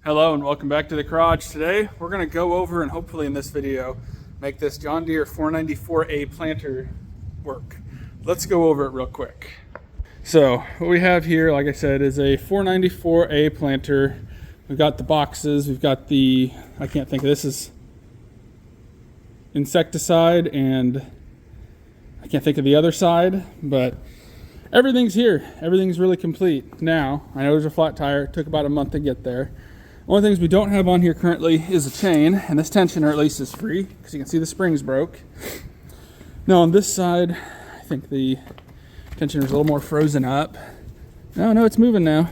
Hello and welcome back to the garage. Today we're going to go over and hopefully in this video make this John Deere 494A planter work. Let's go over it real quick. So what we have here, like I said, is a 494A planter. We've got the boxes, we've got the, I can't think of this, is insecticide, and I can't think of the other side, but everything's here. Everything's really complete. Now, I know there's a flat tire. It took about a month to get there. One of the things we don't have on here currently is a chain, and this tensioner at least is free because you can see the springs broke. Now on this side, I think the tensioner is a little more frozen up. No, it's moving now.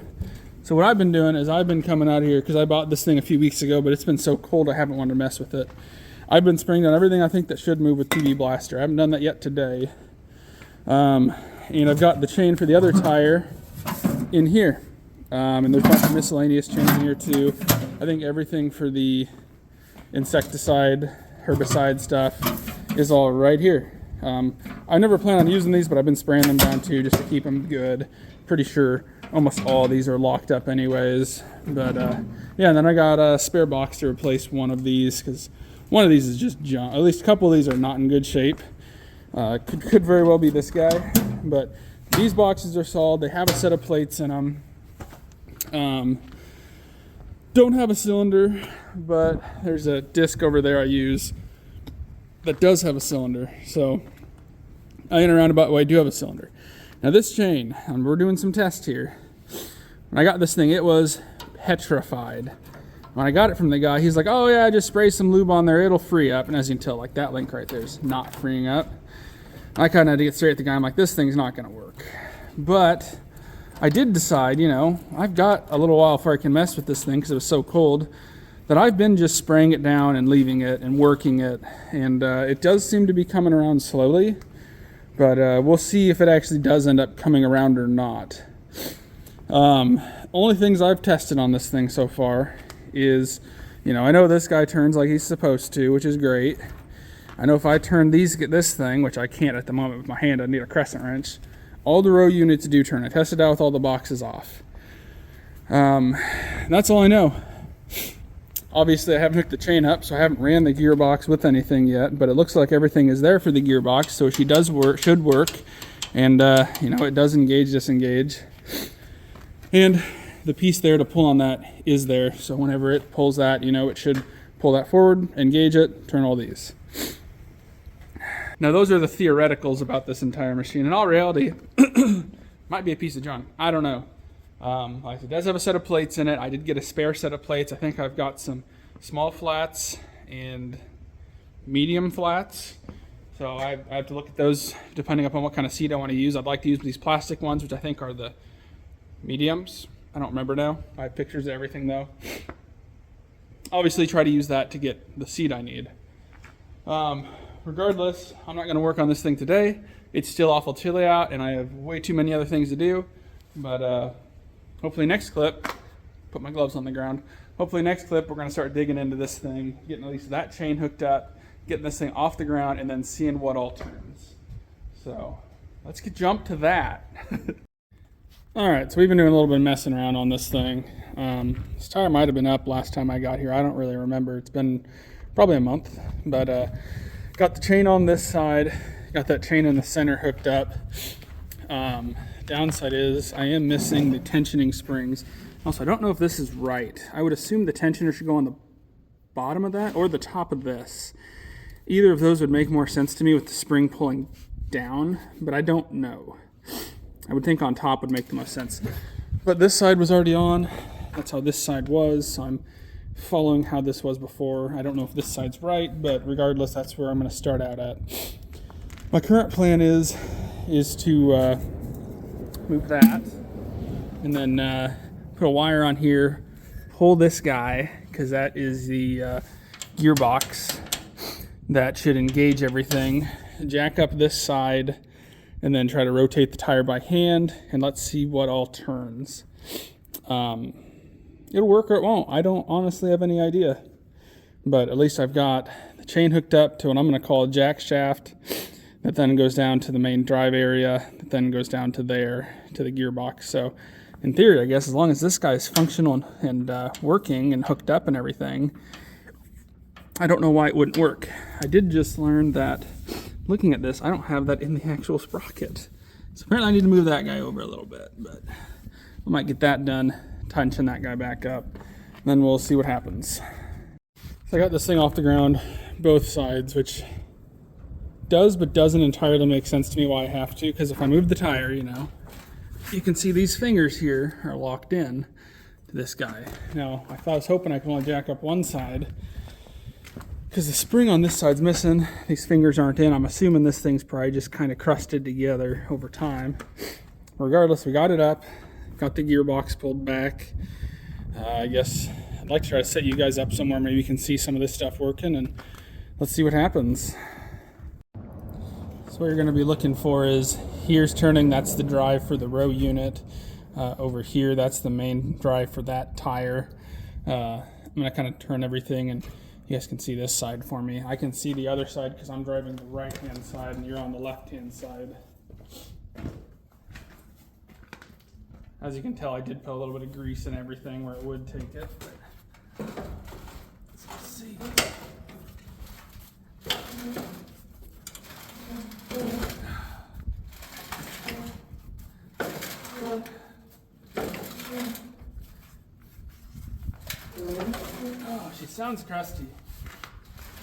So what I've been doing is I've been coming out here because I bought this thing a few weeks ago, but it's been so cold I haven't wanted to mess with it. I've been spraying on everything I think that should move with PB Blaster. I haven't done that yet today. And I've got the chain for the other tire in here. And there's a bunch of miscellaneous chains in here too. I think everything for the insecticide, herbicide stuff is all right here. I never plan on using these, but I've been spraying them down too just to keep them good. Pretty sure almost all of these are locked up anyways. But yeah, and then I got a spare box to replace one of these because one of these is just junk. At least a couple of these are not in good shape. Could very well be this guy, but these boxes are solid. They have a set of plates in them. Don't have a cylinder, but there's a disc over there I use that does have a cylinder. So in a roundabout way, I do have a cylinder. Now this chain, and we're doing some tests here. When I got this thing, it was petrified. When I got it from the guy, he's like, oh yeah, just spray some lube on there, it'll free up. And as you can tell, like that link right there is not freeing up. I kind of had to get straight at the guy. I'm like, this thing's not going to work. But I did decide, I've got a little while before I can mess with this thing because it was so cold that I've been just spraying it down and leaving it and working it. And it does seem to be coming around slowly, but we'll see if it actually does end up coming around or not. Only things I've tested on this thing so far is, I know this guy turns like he's supposed to, which is great. I know if I turn this thing, which I can't at the moment with my hand, I need a crescent wrench. All the row units do turn. I tested out with all the boxes off. That's all I know. Obviously, I haven't hooked the chain up, so I haven't ran the gearbox with anything yet, but it looks like everything is there for the gearbox, so she does work, should work, and it does engage, disengage. And the piece there to pull on that is there, so whenever it pulls that, it should pull that forward, engage it, turn all these. Now those are the theoreticals about this entire machine. In all reality, might be a piece of junk. I don't know. Like it does have a set of plates in it. I did get a spare set of plates. I think I've got some small flats and medium flats. So I have to look at those depending upon what kind of seat I want to use. I'd like to use these plastic ones, which I think are the mediums. I don't remember now. I have pictures of everything though. Obviously try to use that to get the seat I need. Regardless, I'm not going to work on this thing today. It's still awful chilly out, and I have way too many other things to do. But hopefully next clip, put my gloves on the ground. Hopefully next clip, we're going to start digging into this thing, getting at least that chain hooked up, getting this thing off the ground, and then seeing what all turns. So let's jump to that. All right, so we've been doing a little bit of messing around on this thing. This tire might have been up last time I got here. I don't really remember. It's been probably a month, but got the chain on this side, got that chain in the center hooked up. Downside is I am missing the tensioning springs. Also, I don't know if this is right. I would assume the tensioner should go on the bottom of that or the top of this. Either of those would make more sense to me with the spring pulling down, but I don't know. I would think on top would make the most sense. But this side was already on. That's how this side was, so I'm following how this was before. I don't know if this side's right, but regardless, that's where I'm going to start out at. My current plan is to move that and then put a wire on here, pull this guy, because that is the gearbox that should engage everything, jack up this side, and then try to rotate the tire by hand, and let's see what all turns. It'll work or it won't. I don't honestly have any idea. But at least I've got the chain hooked up to what I'm going to call a jack shaft that then goes down to the main drive area, that then goes down to there, to the gearbox. So in theory, I guess, as long as this guy's functional and working and hooked up and everything, I don't know why it wouldn't work. I did just learn that, looking at this, I don't have that in the actual sprocket. So apparently I need to move that guy over a little bit, but I might get that done, tension that guy back up, then we'll see what happens. So I got this thing off the ground, both sides, which does but doesn't entirely make sense to me why I have to, because if I move the tire, you know, you can see these fingers here are locked in to this guy. Now, I was hoping I could only jack up one side, because the spring on this side's missing. These fingers aren't in. I'm assuming this thing's probably just kind of crusted together over time. Regardless, we got it up, got the gearbox pulled back. I guess I'd like to try to set you guys up somewhere. Maybe you can see some of this stuff working, and let's see what happens. So what you're going to be looking for is, here's turning, that's the drive for the row unit. Over here, that's the main drive for that tire. I'm going to kind of turn everything, and you guys can see this side for me. I can see the other side because I'm driving the right-hand side and you're on the left-hand side. As you can tell, I did put a little bit of grease in everything where it would take it. But let's see. Oh, she sounds crusty.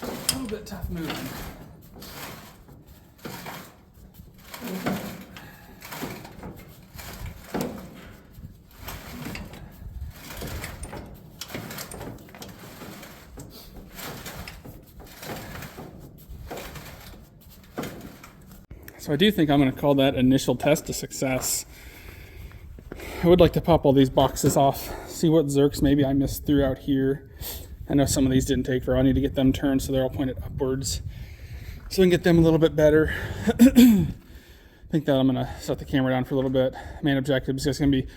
A little bit tough moving. So I do think I'm going to call that initial test a success. I would like to pop all these boxes off, see what zerks maybe I missed throughout here. I know some of these didn't take forever. I need to get them turned so they're all pointed upwards, so we can get them a little bit better. I think that I'm going to set the camera down for a little bit. Main objective is just going to be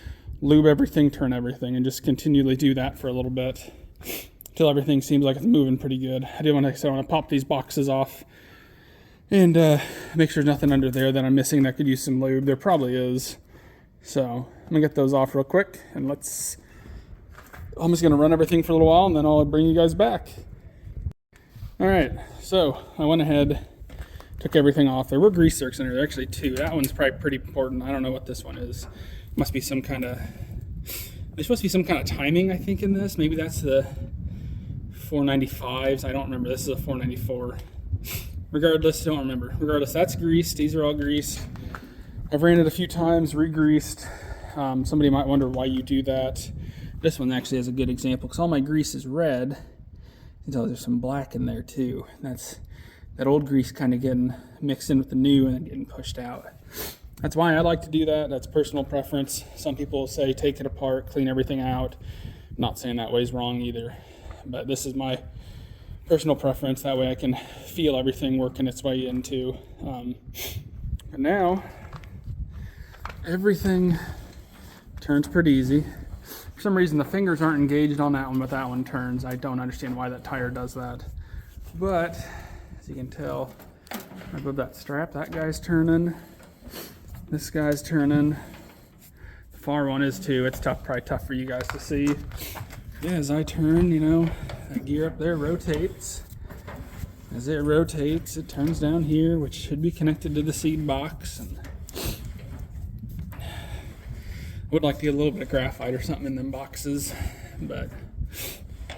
lube everything, turn everything, and just continually do that for a little bit until everything seems like it's moving pretty good. I want to pop these boxes off and make sure there's nothing under there that I'm missing that could use some lube. There probably is. So I'm going to get those off real quick, and I'm just going to run everything for a little while, and then I'll bring you guys back. All right, so I went ahead, took everything off. There were grease zerks in there. There are actually two. That one's probably pretty important. I don't know what this one is. Must be some kind of, there's supposed to be some kind of timing, I think, in this. Maybe that's the 495s. I don't remember. This is a 494. Regardless, don't remember. Regardless, that's greased. These are all greased. I've ran it a few times, re-greased. Somebody might wonder why you do that. This one actually has a good example because all my grease is red. You can tell there's some black in there too. That's that old grease kind of getting mixed in with the new and then getting pushed out. That's why I like to do that. That's personal preference. Some people say take it apart, clean everything out. I'm not saying that way's wrong either, but this is my personal preference. That way I can feel everything working its way into. And now everything turns pretty easy. For some reason the fingers aren't engaged on that one, but that one turns. I don't understand why that tire does that. But as you can tell, I move that strap, that guy's turning. This guy's turning. The far one is too. It's tough, probably tough for you guys to see. Yeah, as I turn, you know, that gear up there rotates. As it rotates, it turns down here, which should be connected to the seed box. And I would like to get a little bit of graphite or something in them boxes, but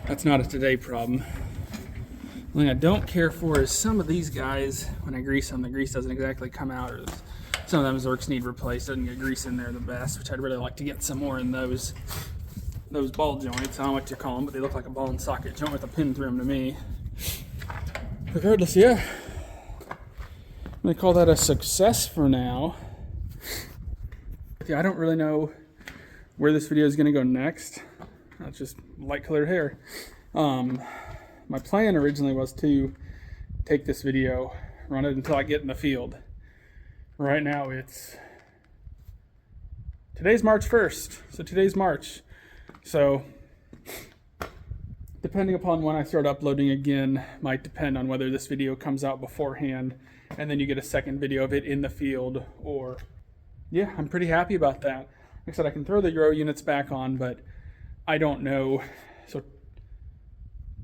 that's not a today problem. The thing I don't care for is some of these guys, when I grease them, the grease doesn't exactly come out, or some of them zerks need replaced. Doesn't get grease in there the best, which I'd really like to get some more in those ball joints. I don't know what you call them, but they look like a ball and socket joint with a pin through them to me. Regardless, yeah, I'm gonna call that a success for now. Yeah, I don't really know where this video is gonna go next. That's just light colored hair. My plan originally was to take this video, run it until I get in the field. Right now today's March 1st, so today's March. So depending upon when I start uploading again, might depend on whether this video comes out beforehand and then you get a second video of it in the field, or yeah, I'm pretty happy about that. Like I said, I can throw the Euro units back on, but I don't know. So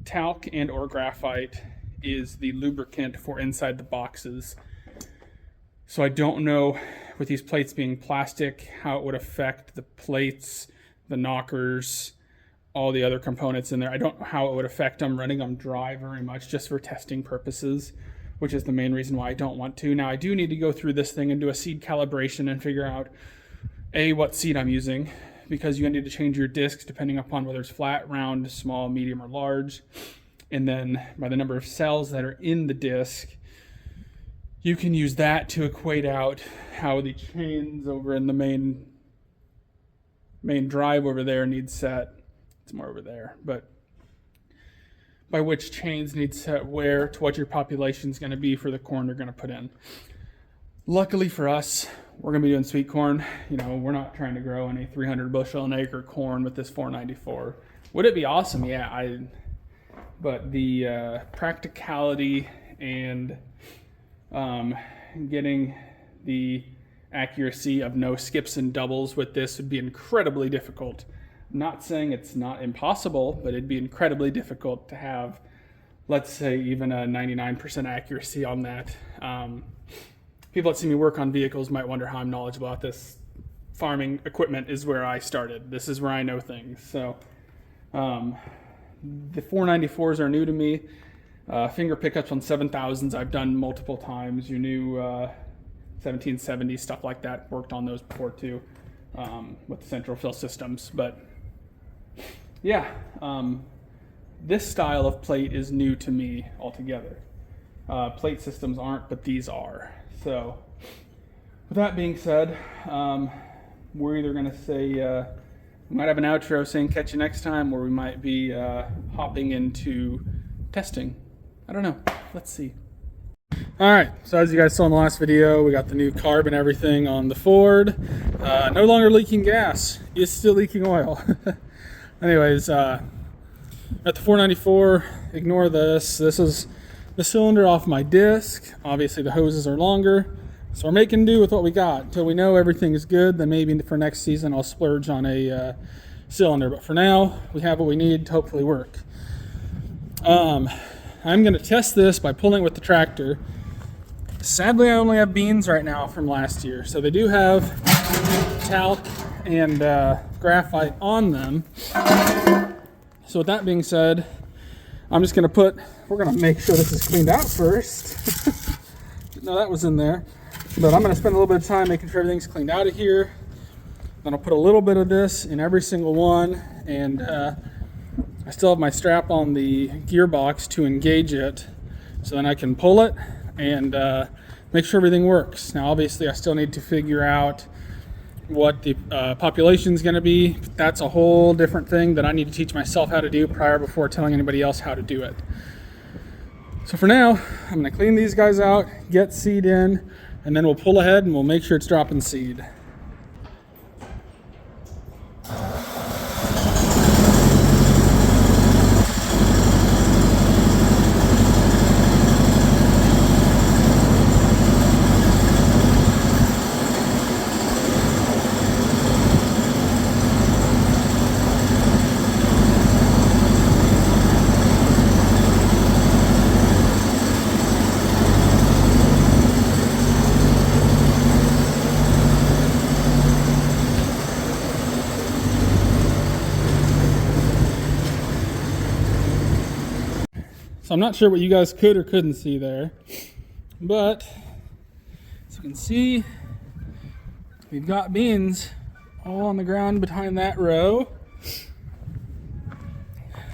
talc and or graphite is the lubricant for inside the boxes. So I don't know, with these plates being plastic, how it would affect the plates, the knockers, all the other components in there. I don't know how it would affect them running them dry very much, just for testing purposes, which is the main reason why I don't want to. Now I do need to go through this thing and do a seed calibration and figure out what seed I'm using, because you need to change your discs depending upon whether it's flat, round, small, medium, or large. And then by the number of cells that are in the disc, you can use that to equate out how the chains over in the main drive over there need set. It's more over there, but by which chains need set where to what your population is going to be for the corn you're going to put in. Luckily for us, we're going to be doing sweet corn. You know, we're not trying to grow any 300 bushel an acre corn with this 494. Would it be awesome? Yeah, but the practicality and getting the accuracy of no skips and doubles with this would be incredibly difficult. I'm not saying it's not impossible, but it'd be incredibly difficult to have, let's say, even a 99% accuracy on that. People that see me work on vehicles might wonder how I'm knowledgeable about this. Farming equipment is where I started. This is where I know things. So the 494s are new to me. Finger pickups on 7000s I've done multiple times. Your new 1770 stuff like that, worked on those before too, with the central fill systems. But yeah, this style of plate is new to me altogether. Plate systems aren't, but these are. So with that being said, we're either going to say, we might have an outro saying catch you next time, or we might be hopping into testing. I don't know. Let's see. All right, so as you guys saw in the last video, we got the new carb and everything on the Ford. No longer leaking gas. It's still leaking oil. Anyways, at the 494, ignore this. This is the cylinder off my disc. Obviously the hoses are longer, so we're making do with what we got until we know everything is good. Then maybe for next season I'll splurge on a cylinder, but for now we have what we need to hopefully work. I'm going to test this by pulling with the tractor. Sadly, I only have beans right now from last year, so they do have talc and graphite on them. So with that being said, I'm just going to we're going to make sure this is cleaned out first. No, that was in there. But I'm going to spend a little bit of time making sure everything's cleaned out of here. Then I'll put a little bit of this in every single one, and I still have my strap on the gearbox to engage it, so then I can pull it and make sure everything works. Now obviously I still need to figure out what the population is going to be. That's a whole different thing that I need to teach myself how to do before telling anybody else how to do it. So for now, I'm going to clean these guys out, get seed in, and then we'll pull ahead and we'll make sure it's dropping seed. So I'm not sure what you guys could or couldn't see there, but as you can see, we've got beans all on the ground behind that row.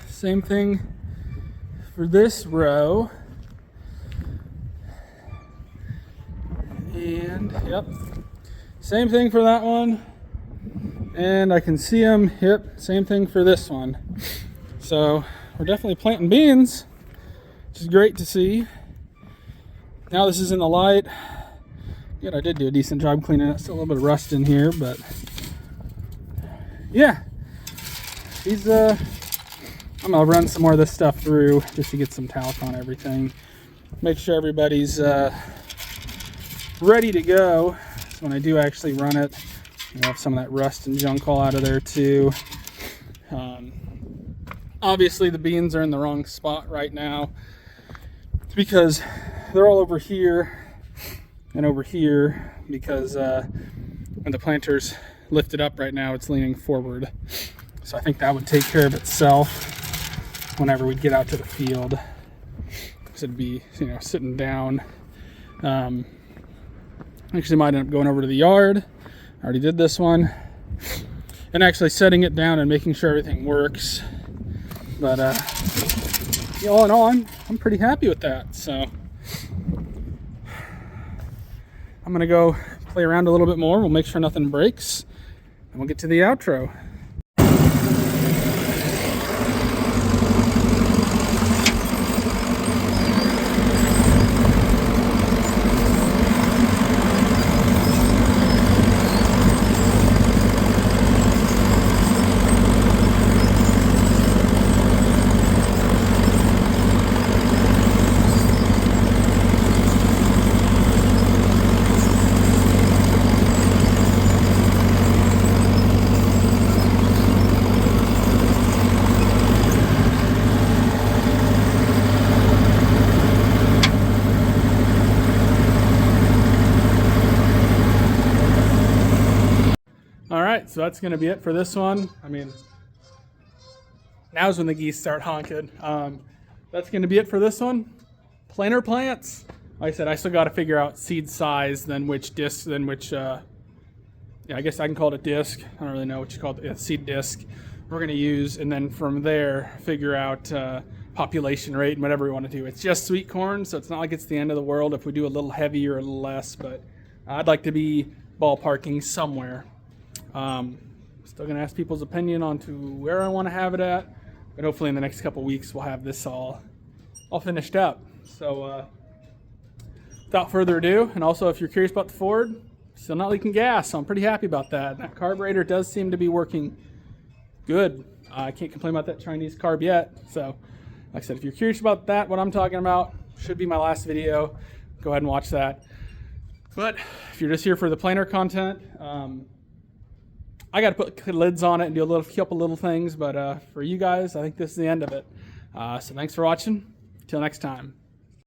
Same thing for this row. And yep, same thing for that one. And I can see them, yep, same thing for this one. So we're definitely planting beans, which is great to see. Now this is in the light. Good, I did do a decent job cleaning it. Still a little bit of rust in here, but yeah. These I'm gonna run some more of this stuff through just to get some talc on everything. Make sure everybody's ready to go. So when I do actually run it, We have some of that rust and junk all out of there too. Obviously the beans are in the wrong spot right now because they're all over here and over here because when the planter's lifted up right now, it's leaning forward. So I think that would take care of itself whenever we get out to the field. So it'd be, sitting down. Actually might end up going over to the yard. I already did this one. And actually setting it down and making sure everything works. But all in all, I'm pretty happy with that. So I'm gonna go play around a little bit more. We'll make sure nothing breaks, and we'll get to the outro. All right, so that's going to be it for this one. I mean, now's when the geese start honking. That's going to be it for this one. Planter plants. Like I said, I still got to figure out seed size, then which disc, then which, I guess I can call it a disc. I don't really know what you call it, a seed disc we're going to use. And then from there, figure out population rate and whatever we want to do. It's just sweet corn, so it's not like it's the end of the world if we do a little heavier or a little less, but I'd like to be ballparking somewhere. Still gonna ask people's opinion on to where I want to have it at, but hopefully in the next couple weeks we'll have this all finished up. So without further ado, and also if you're curious about the Ford, still not leaking gas, so I'm pretty happy about that. That carburetor does seem to be working good. I can't complain about that Chinese carb yet. So like I said, if you're curious about that, what I'm talking about, should be my last video. Go ahead and watch that. But if you're just here for the planter content, I got to put lids on it and do a couple little things, but for you guys, I think this is the end of it. So thanks for watching. Till next time.